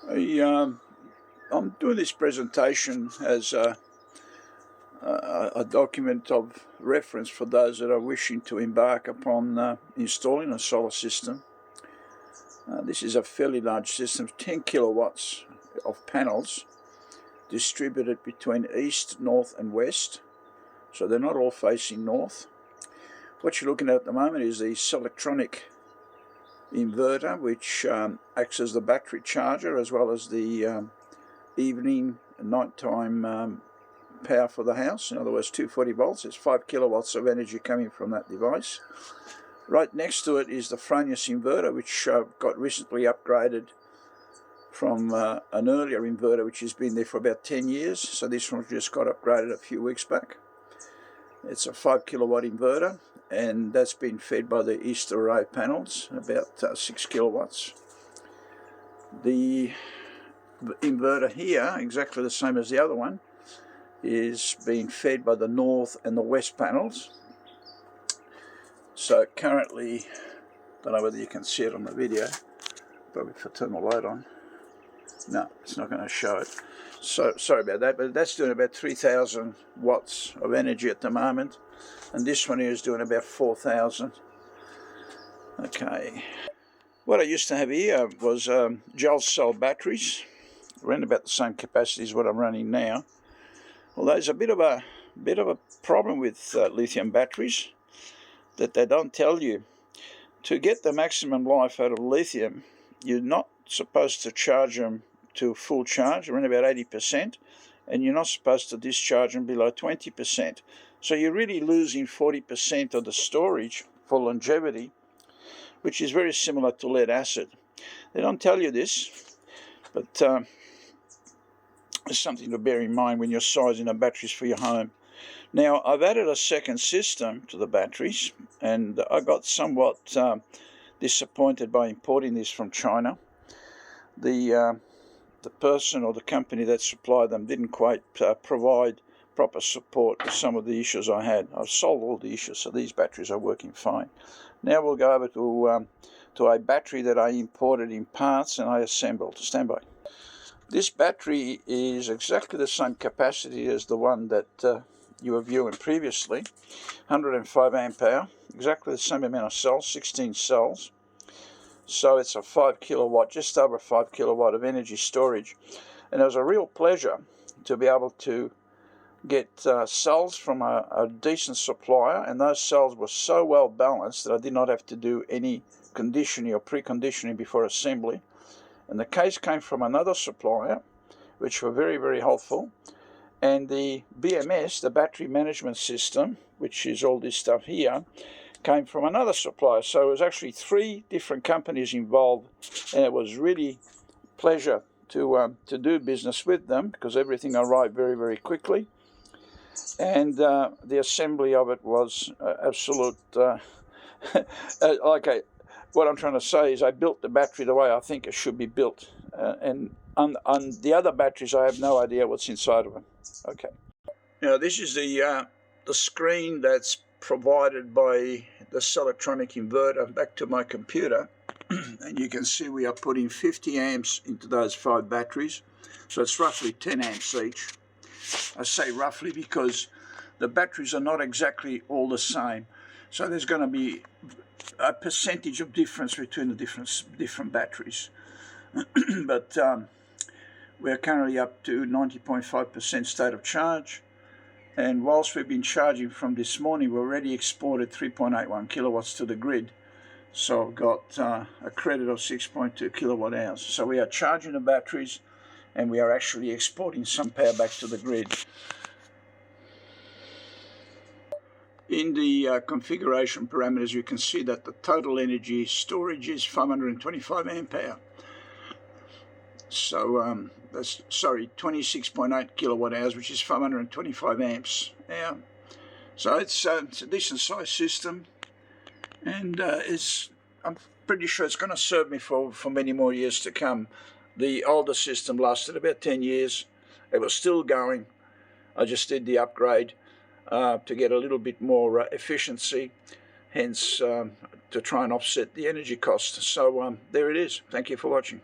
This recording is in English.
I'm doing this presentation as a document of reference for those that are wishing to embark upon installing a solar system. This is a fairly large system, 10 kilowatts of panels distributed between east, north and west, so they're not all facing north. What you're looking at the moment is the Solectronic inverter, which acts as the battery charger as well as the evening and nighttime power for the house. In other words, 240 volts. There's 5 kilowatts of energy coming from that device. Right next to it is the Fronius inverter, which got recently upgraded from an earlier inverter which has been there for about 10 years. So this one just got upgraded a few weeks back. It's a 5 kilowatt inverter, and that's been fed by the east array panels, about 6 kilowatts. The inverter here, exactly the same as the other one, is being fed by the north and the west panels. So currently, don't know whether you can see it on the video, probably if I turn the light on. No, it's not going to show it. So sorry about that, but that's doing about 3,000 watts of energy at the moment, and this one here is doing about 4,000. Okay. What I used to have here was gel cell batteries, around about the same capacity as what I'm running now. Well, there's a bit of a problem with lithium batteries that they don't tell you. To get the maximum life out of lithium, you're not supposed to charge them to full charge, around about 80%, and you're not supposed to discharge them below 20%. So you're really losing 40% of the storage for longevity, which is very similar to lead acid. They don't tell you this, but it's something to bear in mind when you're sizing the batteries for your home. Now, I've added a second system to the batteries, and I got somewhat disappointed by importing this from China. The person or the company that supplied them didn't quite provide proper support for some of the issues I had. I've solved all the issues, so these batteries are working fine. Now we'll go over to a battery that I imported in parts and I assembled. Stand by. This battery is exactly the same capacity as the one that you were viewing previously, 105 amp hour, exactly the same amount of cells, 16 cells. So it's a 5 kilowatt, just over 5 kilowatt of energy storage. And it was a real pleasure to be able to get cells from a decent supplier, and those cells were so well balanced that I did not have to do any conditioning or preconditioning before assembly. And the case came from another supplier, which were very, very helpful. And the BMS, the battery management system, which is all this stuff here, came from another supplier. So it was actually 3 different companies involved, and it was really a pleasure to do business with them because everything arrived very, very quickly. And the assembly of it was absolute. Okay, what I'm trying to say is I built the battery the way I think it should be built, and on the other batteries I have no idea what's inside of them. Okay. Now this is the screen that's provided by the Solectronic inverter back to my computer, and you can see we are putting 50 amps into those 5 batteries, so it's roughly 10 amps each. I say roughly because the batteries are not exactly all the same, so there's going to be a percentage of difference between the different batteries. But we're currently up to 90.5% state of charge. And whilst we've been charging from this morning, we've already exported 3.81 kilowatts to the grid. So I've got a credit of 6.2 kilowatt hours. So we are charging the batteries and we are actually exporting some power back to the grid. In the configuration parameters, you can see that the total energy storage is 525 amp hour. So that's 26.8 kilowatt hours, which is 525 amps hour. So it's a decent sized system, and I'm pretty sure it's going to serve me for many more years to come. The older system lasted about 10 years. It was still going. I just did the upgrade to get a little bit more efficiency, hence to try and offset the energy cost. So there it is. Thank you for watching.